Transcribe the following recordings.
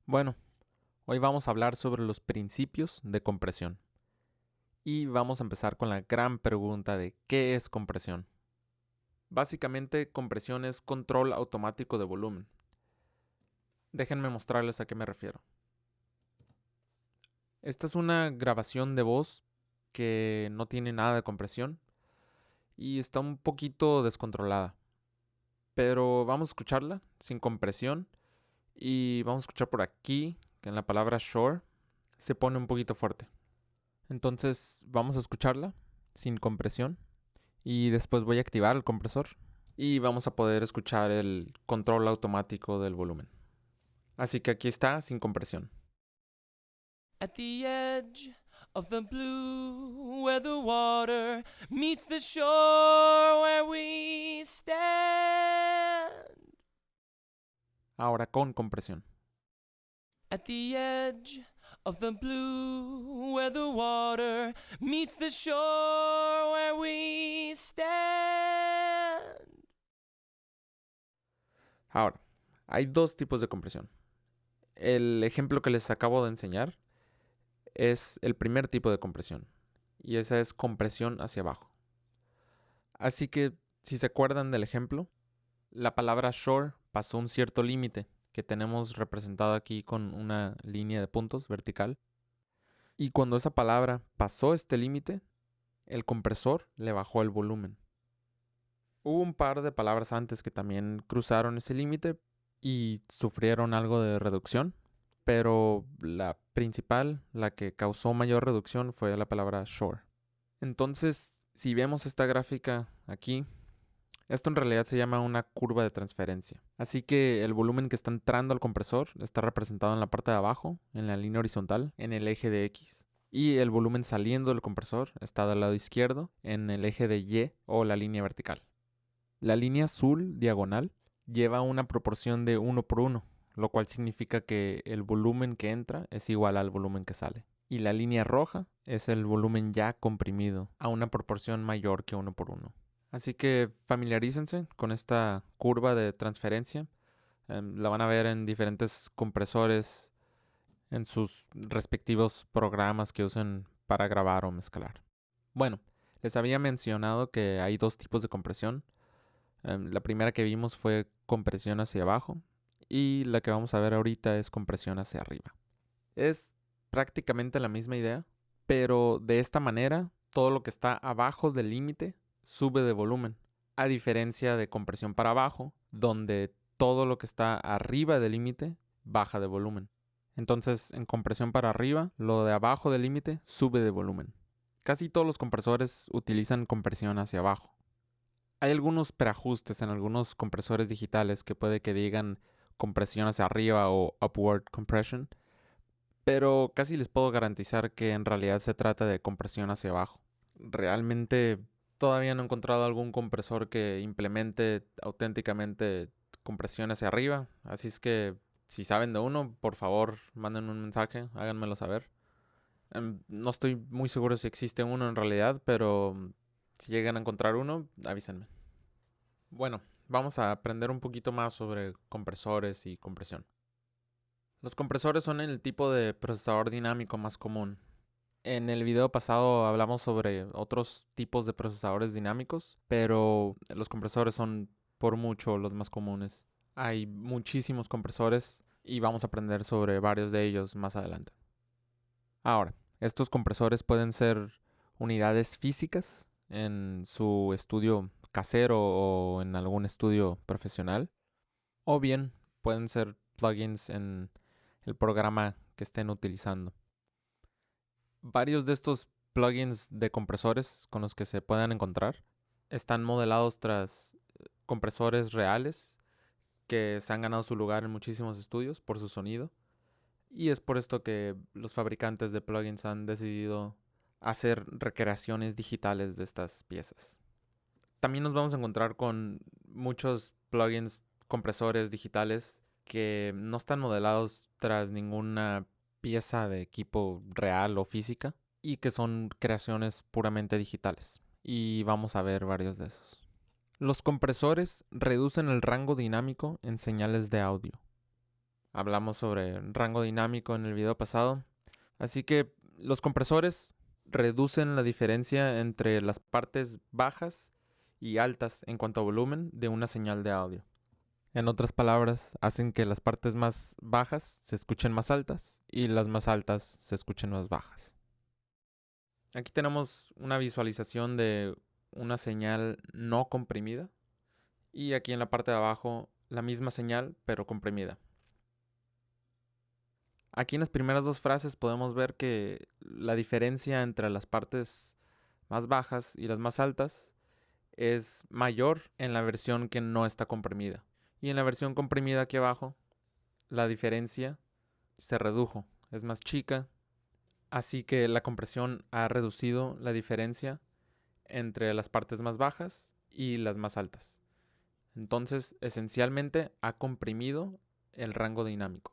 Bueno, hoy vamos a hablar sobre los principios de compresión. Y vamos a empezar con la gran pregunta de ¿qué es compresión? Básicamente, compresión es control automático de volumen. Déjenme mostrarles a qué me refiero. Esta es una grabación de voz que no tiene nada de compresión y está un poquito descontrolada. Pero vamos a escucharla sin compresión y vamos a escuchar por aquí que en la palabra shore se pone un poquito fuerte. Entonces vamos a escucharla sin compresión y después voy a activar el compresor y vamos a poder escuchar el control automático del volumen. Así que aquí está sin compresión. At the edge of the blue, where the water meets the shore, where we stand. Ahora con compresión. At the edge of the blue, where the water meets the shore, where we stand. Ahora, hay dos tipos de compresión. El ejemplo que les acabo de enseñar es el primer tipo de compresión y esa es compresión hacia abajo. Así que si se acuerdan del ejemplo, la palabra shore pasó un cierto límite que tenemos representado aquí con una línea de puntos vertical. Y cuando esa palabra pasó este límite, el compresor le bajó el volumen. Hubo un par de palabras antes que también cruzaron ese límite y sufrieron algo de reducción, pero la principal, la que causó mayor reducción, fue la palabra shore. Entonces, si vemos esta gráfica aquí, esto en realidad se llama una curva de transferencia. Así que el volumen que está entrando al compresor está representado en la parte de abajo, en la línea horizontal, en el eje de X. Y el volumen saliendo del compresor está del lado izquierdo, en el eje de Y o la línea vertical. La línea azul diagonal lleva una proporción de 1 por 1, lo cual significa que el volumen que entra es igual al volumen que sale. Y la línea roja es el volumen ya comprimido a una proporción mayor que 1 por 1. Así que familiarícense con esta curva de transferencia. La van a ver en diferentes compresores en sus respectivos programas que usen para grabar o mezclar. Bueno, les había mencionado que hay dos tipos de compresión. La primera que vimos fue compresión hacia abajo y la que vamos a ver ahorita es compresión hacia arriba. Es prácticamente la misma idea, pero de esta manera todo lo que está abajo del límite sube de volumen, a diferencia de compresión para abajo, donde todo lo que está arriba del límite baja de volumen. Entonces, en compresión para arriba, lo de abajo del límite sube de volumen. Casi todos los compresores utilizan compresión hacia abajo. Hay algunos preajustes en algunos compresores digitales que puede que digan compresión hacia arriba o upward compression, pero casi les puedo garantizar que en realidad se trata de compresión hacia abajo. Realmente todavía no he encontrado algún compresor que implemente auténticamente compresión hacia arriba, así es que si saben de uno, por favor, manden un mensaje, háganmelo saber. No estoy muy seguro si existe uno en realidad, pero si llegan a encontrar uno, avísenme. Bueno, vamos a aprender un poquito más sobre compresores y compresión. Los compresores son el tipo de procesador dinámico más común. En el video pasado hablamos sobre otros tipos de procesadores dinámicos, pero los compresores son por mucho los más comunes. Hay muchísimos compresores y vamos a aprender sobre varios de ellos más adelante. Ahora, estos compresores pueden ser unidades físicas en su estudio casero o en algún estudio profesional, o bien pueden ser plugins en el programa que estén utilizando. Varios de estos plugins de compresores con los que se puedan encontrar están modelados tras compresores reales que se han ganado su lugar en muchísimos estudios por su sonido. Y es por esto que los fabricantes de plugins han decidido hacer recreaciones digitales de estas piezas. También nos vamos a encontrar con muchos plugins compresores digitales que no están modelados tras ninguna pieza de equipo real o física y que son creaciones puramente digitales. Y vamos a ver varios de esos. Los compresores reducen el rango dinámico en señales de audio. Hablamos sobre rango dinámico en el video pasado. Así que los compresores reducen la diferencia entre las partes bajas y altas en cuanto a volumen de una señal de audio. En otras palabras, hacen que las partes más bajas se escuchen más altas y las más altas se escuchen más bajas. Aquí tenemos una visualización de una señal no comprimida y aquí en la parte de abajo la misma señal pero comprimida. Aquí en las primeras dos frases podemos ver que la diferencia entre las partes más bajas y las más altas es mayor en la versión que no está comprimida. Y en la versión comprimida aquí abajo, la diferencia se redujo, es más chica. Así que la compresión ha reducido la diferencia entre las partes más bajas y las más altas. Entonces, esencialmente ha comprimido el rango dinámico.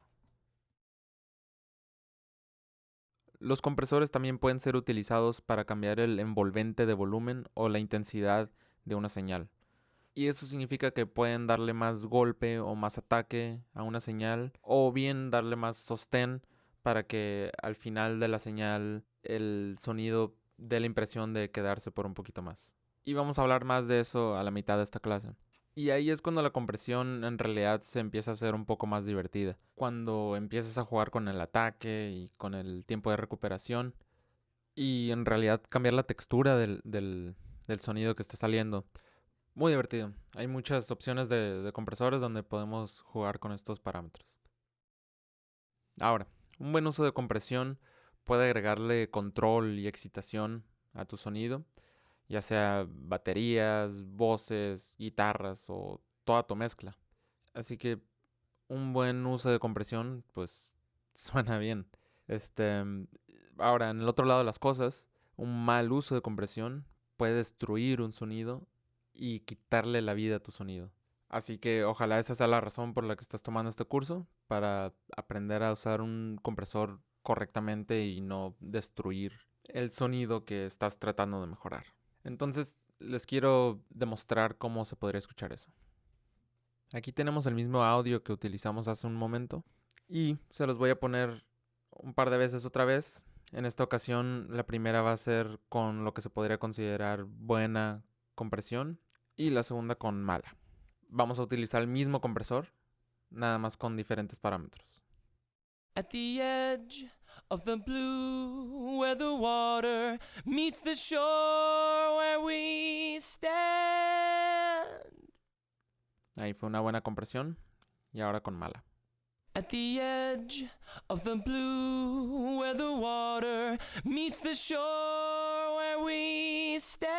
Los compresores también pueden ser utilizados para cambiar el envolvente de volumen o la intensidad de una señal. Y eso significa que pueden darle más golpe o más ataque a una señal, o bien darle más sostén para que al final de la señal el sonido dé la impresión de quedarse por un poquito más. Y vamos a hablar más de eso a la mitad de esta clase. Y ahí es cuando la compresión en realidad se empieza a hacer un poco más divertida. Cuando empiezas a jugar con el ataque y con el tiempo de recuperación. Y en realidad cambiar la textura del sonido que está saliendo. Muy divertido. Hay muchas opciones de compresores donde podemos jugar con estos parámetros. Ahora, un buen uso de compresión puede agregarle control y excitación a tu sonido, ya sea baterías, voces, guitarras o toda tu mezcla. Así que un buen uso de compresión, pues suena bien. Ahora, en el otro lado de las cosas, un mal uso de compresión puede destruir un sonido y quitarle la vida a tu sonido. Así que ojalá esa sea la razón por la que estás tomando este curso, para aprender a usar un compresor correctamente y no destruir el sonido que estás tratando de mejorar. Entonces les quiero demostrar cómo se podría escuchar eso. Aquí tenemos el mismo audio que utilizamos hace un momento y se los voy a poner un par de veces otra vez. En esta ocasión la primera va a ser con lo que se podría considerar buena compresión y la segunda con mala. Vamos a utilizar el mismo compresor, nada más con diferentes parámetros. At the edge of the blue, where the water meets the shore, where we stand. Ahí fue una buena compresión y ahora con mala. At the edge of the blue, where the water meets the shore, where we stand.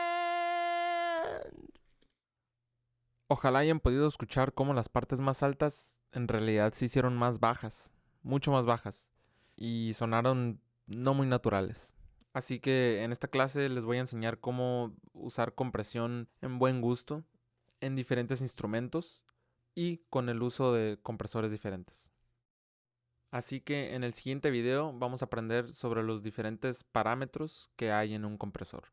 Ojalá hayan podido escuchar cómo las partes más altas en realidad se hicieron más bajas, mucho más bajas, y sonaron no muy naturales. Así que en esta clase les voy a enseñar cómo usar compresión en buen gusto, en diferentes instrumentos y con el uso de compresores diferentes. Así que en el siguiente video vamos a aprender sobre los diferentes parámetros que hay en un compresor.